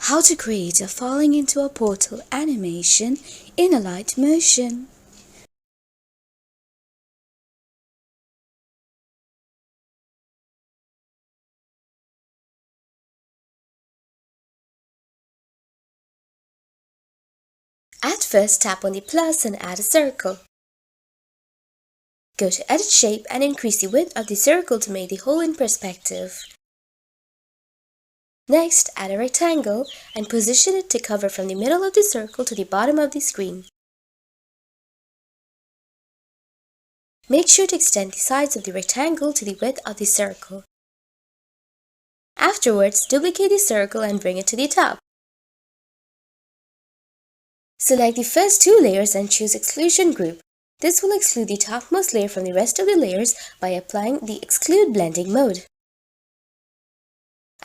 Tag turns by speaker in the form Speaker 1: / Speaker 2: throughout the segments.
Speaker 1: How to create a falling into a portal animation in Alight motion. At first, tap on the plus and add a circle. Go to Edit Shape and increase the width of the circle to make the hole in perspective. Next, add a rectangle and position it to cover from the middle of the circle to the bottom of the screen. Make sure to extend the sides of the rectangle to the width of the circle. Afterwards, duplicate the circle and bring it to the top. Select the first two layers and choose Exclusion Group. This will exclude the topmost layer from the rest of the layers by applying the Exclude Blending mode.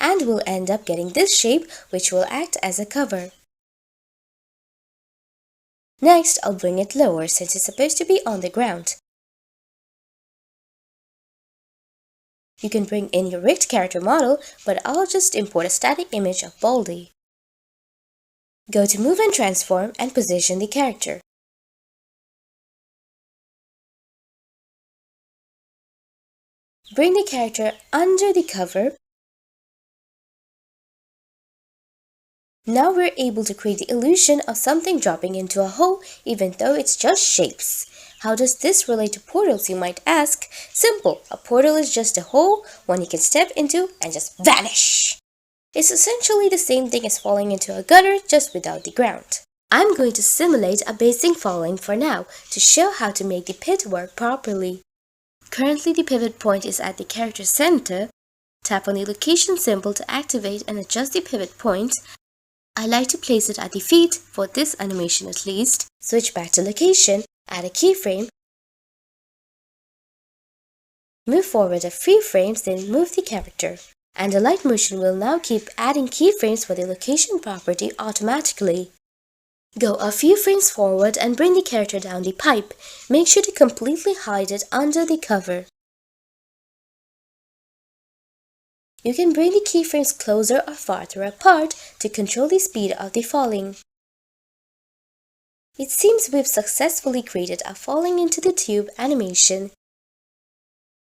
Speaker 1: And we'll end up getting this shape, which will act as a cover. Next, I'll bring it lower since it's supposed to be on the ground. You can bring in your rigged character model, but I'll just import a static image of Baldy. Go to Move and Transform and position the character. Bring the character under the cover. Now we're able to create the illusion of something dropping into a hole even though it's just shapes. How does this relate to portals, you might ask? Simple, a portal is just a hole, one you can step into and just vanish. It's essentially the same thing as falling into a gutter, just without the ground. I'm going to simulate a basic falling for now to show how to make the pit work properly. Currently the pivot point is at the character center. Tap on the location symbol to activate and adjust the pivot point. I like to place it at the feet, for this animation at least. Switch back to location, add a keyframe. Move forward a few frames, then move the character. And Alight motion will now keep adding keyframes for the location property automatically. Go a few frames forward and bring the character down the pipe. Make sure to completely hide it under the cover. You can bring the keyframes closer or farther apart to control the speed of the falling. It seems we've successfully created a falling into the tube animation.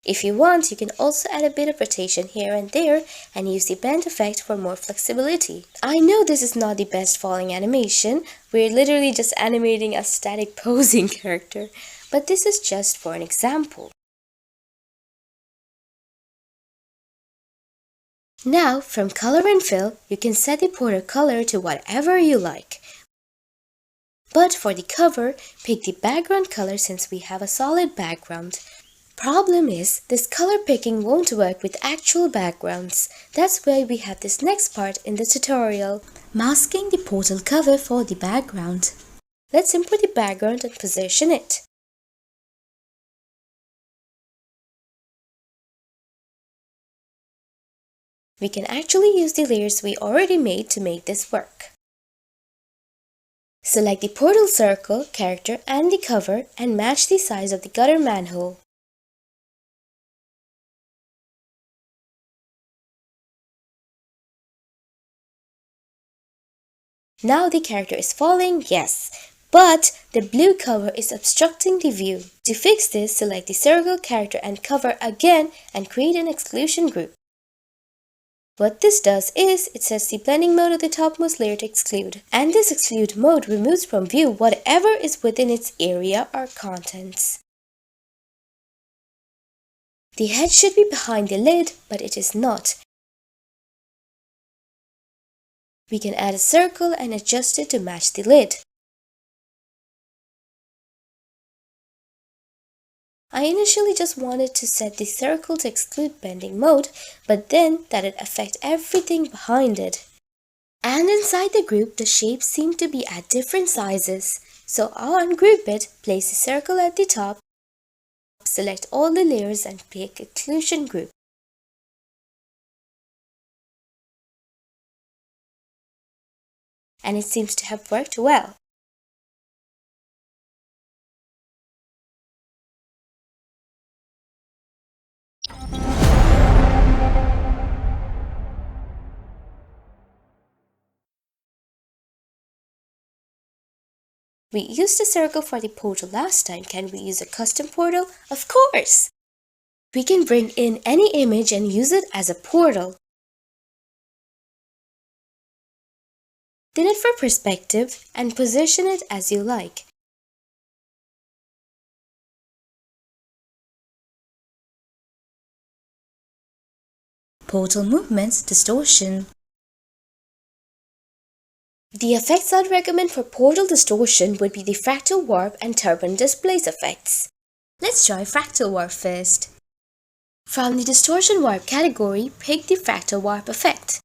Speaker 1: If you want, you can also add a bit of rotation here and there and use the bend effect for more flexibility. I know this is not the best falling animation, we're literally just animating a static posing character, but this is just for an example. Now, from Color and Fill, you can set the border color to whatever you like. But for the cover, pick the background color since we have a solid background. Problem is, this color picking won't work with actual backgrounds. That's why we have this next part in the tutorial. Masking the portal cover for the background. Let's import the background and position it. We can actually use the layers we already made to make this work. Select the portal circle, character and the cover and match the size of the gutter manhole. Now the character is falling, yes, but the blue cover is obstructing the view. To fix this, select the circle, character and cover again and create an exclusion group. What this does is, it sets the blending mode of the topmost layer to exclude, and this exclude mode removes from view whatever is within its area or contents. The head should be behind the lid, but it is not. We can add a circle and adjust it to match the lid. I initially just wanted to set the circle to exclude bending mode, but then that'd affect everything behind it. And inside the group, the shapes seem to be at different sizes. So I'll ungroup it, place the circle at the top, select all the layers and pick Exclusion Group. And it seems to have worked well. We used a circle for the portal last time. Can we use a custom portal? Of course! We can bring in any image and use it as a portal. Thin it for perspective and position it as you like.
Speaker 2: Portal movements, distortion.
Speaker 1: The effects I'd recommend for portal distortion would be the fractal warp and turbulent displace effects.
Speaker 2: Let's try fractal warp first.
Speaker 1: From the distortion warp category, pick the fractal warp effect.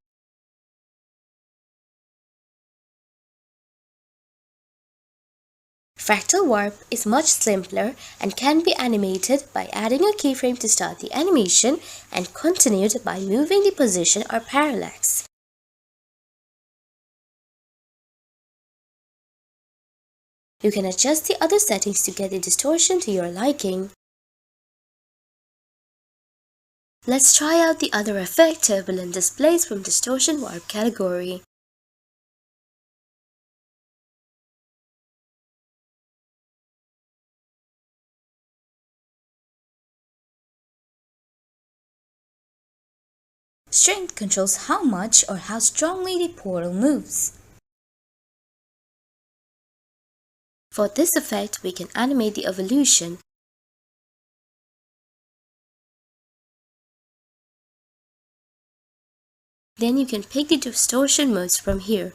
Speaker 1: Fractal warp is much simpler and can be animated by adding a keyframe to start the animation and continued by moving the position or parallax. You can adjust the other settings to get the distortion to your liking. Let's try out the other effect, turbulent displace from distortion warp category.
Speaker 2: Strength controls how much or how strongly the portal moves.
Speaker 1: For this effect, we can animate the evolution. Then you can pick the distortion modes from here.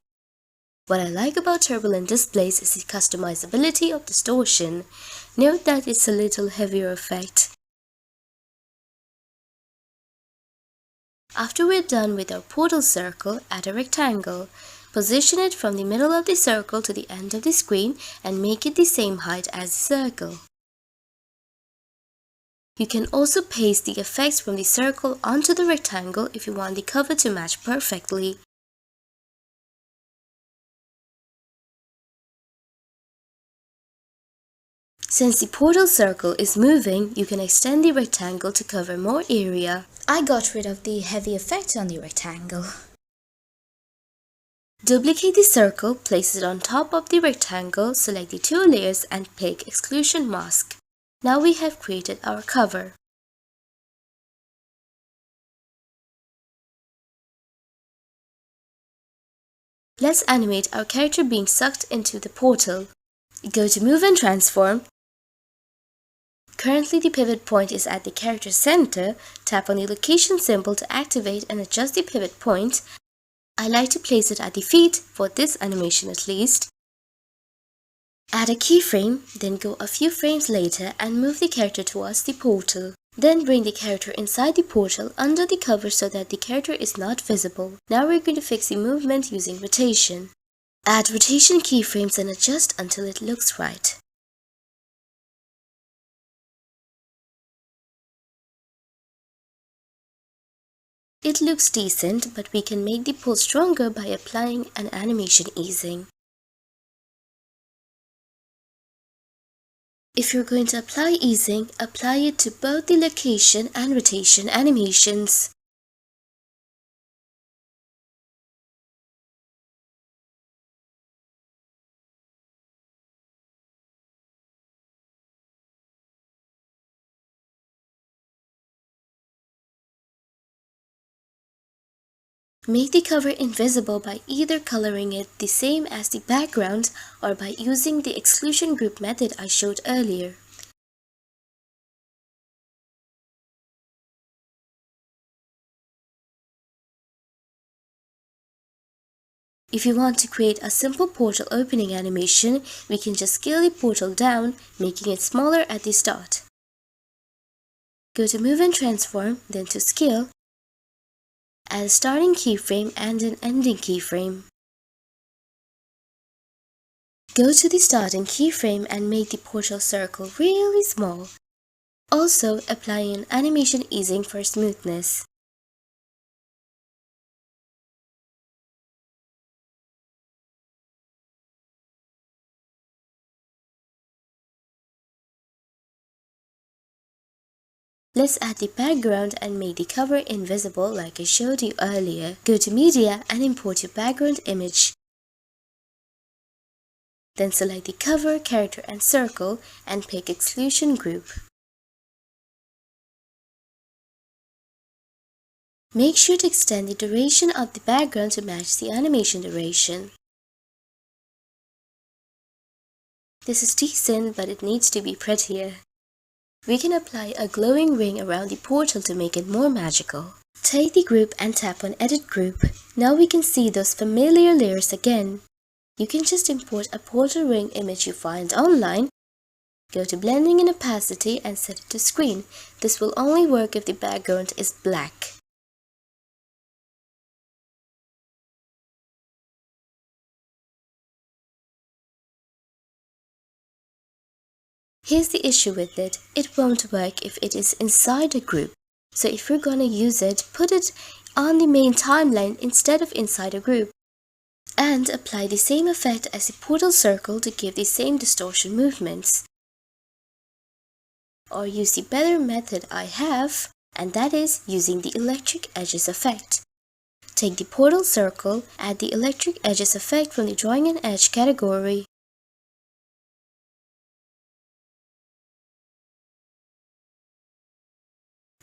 Speaker 1: What I like about turbulent displace is the customizability of distortion. Note that it's a little heavier effect. After we're done with our portal circle, add a rectangle. Position it from the middle of the circle to the end of the screen and make it the same height as the circle. You can also paste the effects from the circle onto the rectangle if you want the cover to match perfectly. Since the portal circle is moving, you can extend the rectangle to cover more area.
Speaker 2: I got rid of the heavy effect on the rectangle.
Speaker 1: Duplicate the circle, place it on top of the rectangle, select the two layers and pick Exclusion Mask. Now we have created our cover. Let's animate our character being sucked into the portal. Go to Move and Transform. Currently the pivot point is at the character center. Tap on the location symbol to activate and adjust the pivot point. I like to place it at the feet, for this animation at least. Add a keyframe, then go a few frames later and move the character towards the portal. Then bring the character inside the portal under the cover so that the character is not visible. Now we're going to fix the movement using rotation. Add rotation keyframes and adjust until it looks right. It looks decent, but we can make the pull stronger by applying an animation easing. If you're going to apply easing, apply it to both the location and rotation animations. Make the cover invisible by either coloring it the same as the background or by using the exclusion group method I showed earlier. If you want to create a simple portal opening animation, we can just scale the portal down, making it smaller at the start. Go to Move and Transform, then to Scale. Add a starting keyframe and an ending keyframe. Go to the starting keyframe and make the portal circle really small. Also, apply an animation easing for smoothness. Let's add the background and make the cover invisible like I showed you earlier. Go to Media and import your background image. Then select the cover, character and circle and pick exclusion group. Make sure to extend the duration of the background to match the animation duration. This is decent, but it needs to be prettier. We can apply a glowing ring around the portal to make it more magical. Take the group and tap on Edit Group. Now we can see those familiar layers again. You can just import a portal ring image you find online. Go to Blending and Opacity and set it to Screen. This will only work if the background is black. Here's the issue with it. It won't work if it is inside a group. So if you're gonna use it, put it on the main timeline instead of inside a group. And apply the same effect as the portal circle to give the same distortion movements. Or use the better method I have, and that is using the electric edges effect. Take the portal circle, add the electric edges effect from the Drawing an Edge category.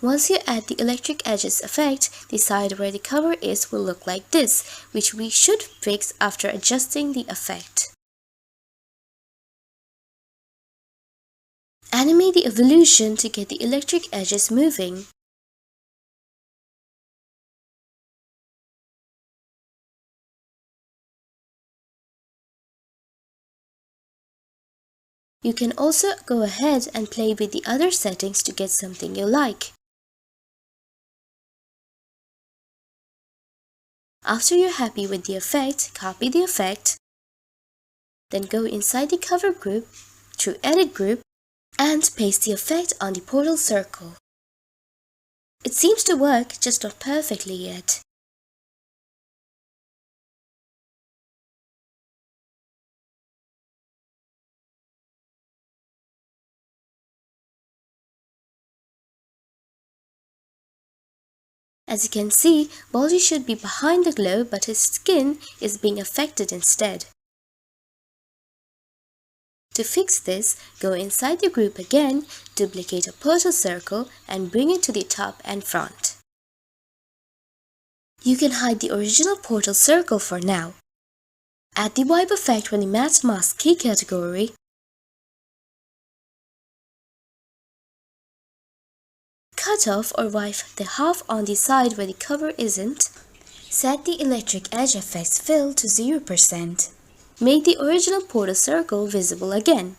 Speaker 1: Once you add the electric edges effect, the side where the cover is will look like this, which we should fix after adjusting the effect. Animate the evolution to get the electric edges moving. You can also go ahead and play with the other settings to get something you like. After you're happy with the effect, copy the effect, then go inside the cover group, through Edit Group, and paste the effect on the portal circle. It seems to work, just not perfectly yet. As you can see, Baldy should be behind the glow, but his skin is being affected instead. To fix this, go inside the group again, duplicate a portal circle, and bring it to the top and front. You can hide the original portal circle for now. Add the wipe effect from the Matte Mask key category. Cut off or wipe the half on the side where the cover isn't.
Speaker 2: Set the electric edge effects fill to 0%.
Speaker 1: Make the original portal circle visible again.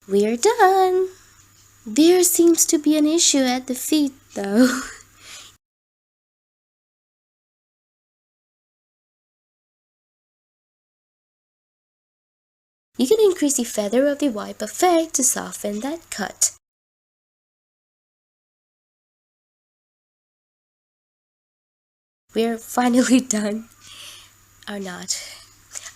Speaker 1: We're done! There seems to be an issue at the feet though. You can increase the feather of the wipe effect to soften that cut. We're finally done. Or not.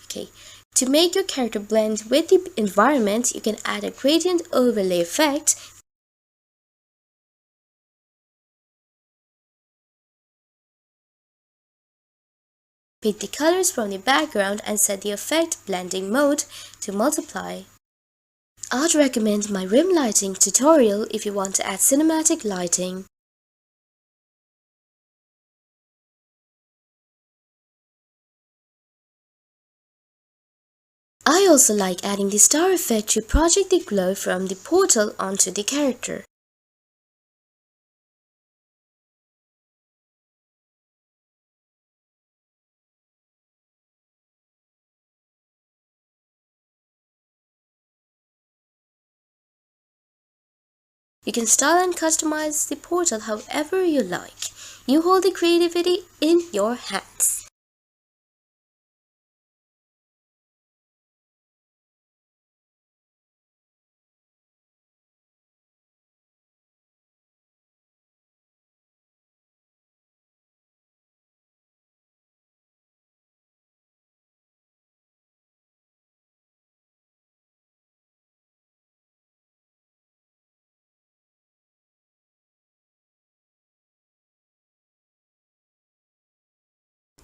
Speaker 1: Okay. To make your character blend with the environment, you can add a gradient overlay effect. Pick the colors from the background and set the effect blending mode to multiply. I'd recommend my rim lighting tutorial if you want to add cinematic lighting. I also like adding the star effect to project the glow from the portal onto the character. You can style and customize the portal however you like. You hold the creativity in your hands.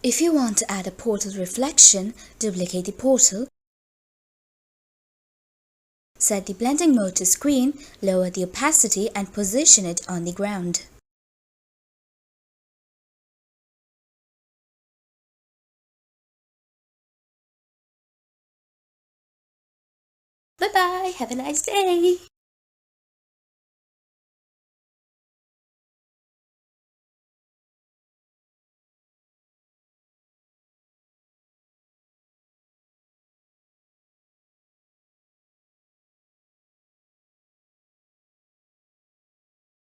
Speaker 2: If you want to add a portal reflection, duplicate the portal, set the blending mode to screen, lower the opacity and position it on the ground.
Speaker 1: Bye bye, have a nice day!